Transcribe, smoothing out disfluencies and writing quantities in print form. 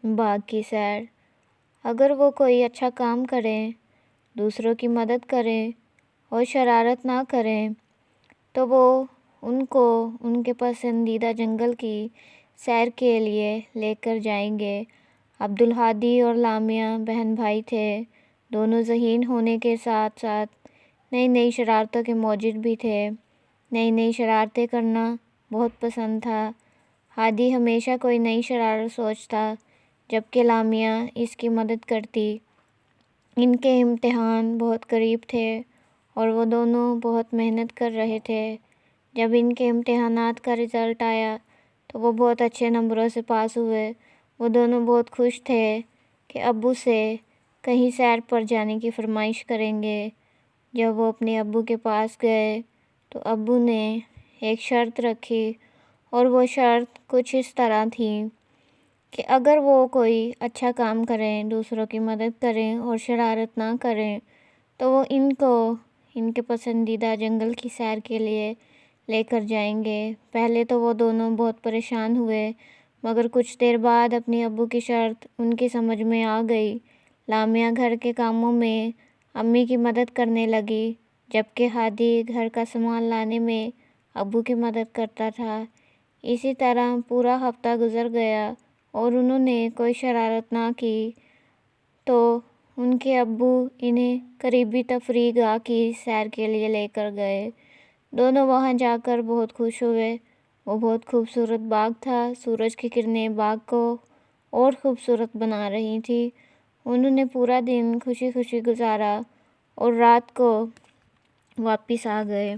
باغ کی سیر۔ اگر وہ کوئی اچھا کام کریں، دوسروں کی مدد کریں اور شرارت نہ کریں تو وہ ان کو ان کے پسندیدہ جنگل کی سیر کے لیے لے کر جائیں گے۔ عبدالہادی اور لامیا بہن بھائی تھے۔ دونوں ذہین ہونے کے ساتھ ساتھ نئی نئی شرارتوں کے موجد بھی تھے۔ نئی نئی شرارتیں کرنا بہت پسند تھا۔ ہادی ہمیشہ کوئی نئی شرارت سوچتا جبکہ لامیا اس کی مدد کرتی۔ ان کے امتحان بہت قریب تھے اور وہ دونوں بہت محنت کر رہے تھے۔ جب ان کے امتحانات کا رزلٹ آیا تو وہ بہت اچھے نمبروں سے پاس ہوئے۔ وہ دونوں بہت خوش تھے کہ ابو سے کہیں سیر پر جانے کی فرمائش کریں گے۔ جب وہ اپنے ابو کے پاس گئے تو ابو نے ایک شرط رکھی اور وہ شرط کچھ اس طرح تھی کہ اگر وہ کوئی اچھا کام کریں، دوسروں کی مدد کریں اور شرارت نہ کریں تو وہ ان کو ان کے پسندیدہ جنگل کی سیر کے لیے لے کر جائیں گے۔ پہلے تو وہ دونوں بہت پریشان ہوئے مگر کچھ دیر بعد اپنے ابو کی شرط ان کی سمجھ میں آ گئی۔ لامیا گھر کے کاموں میں امی کی مدد کرنے لگی جبکہ ہادی گھر کا سامان لانے میں ابو کی مدد کرتا تھا۔ اسی طرح پورا ہفتہ گزر گیا اور انہوں نے کوئی شرارت نہ کی تو ان کے ابو انہیں قریبی تفریح گاہ کی سیر کے لیے لے کر گئے۔ دونوں وہاں جا کر بہت خوش ہوئے۔ وہ بہت خوبصورت باغ تھا۔ سورج کی کرنیں باغ کو اور خوبصورت بنا رہی تھیں۔ انہوں نے پورا دن خوشی خوشی گزارا اور رات کو واپس آ گئے۔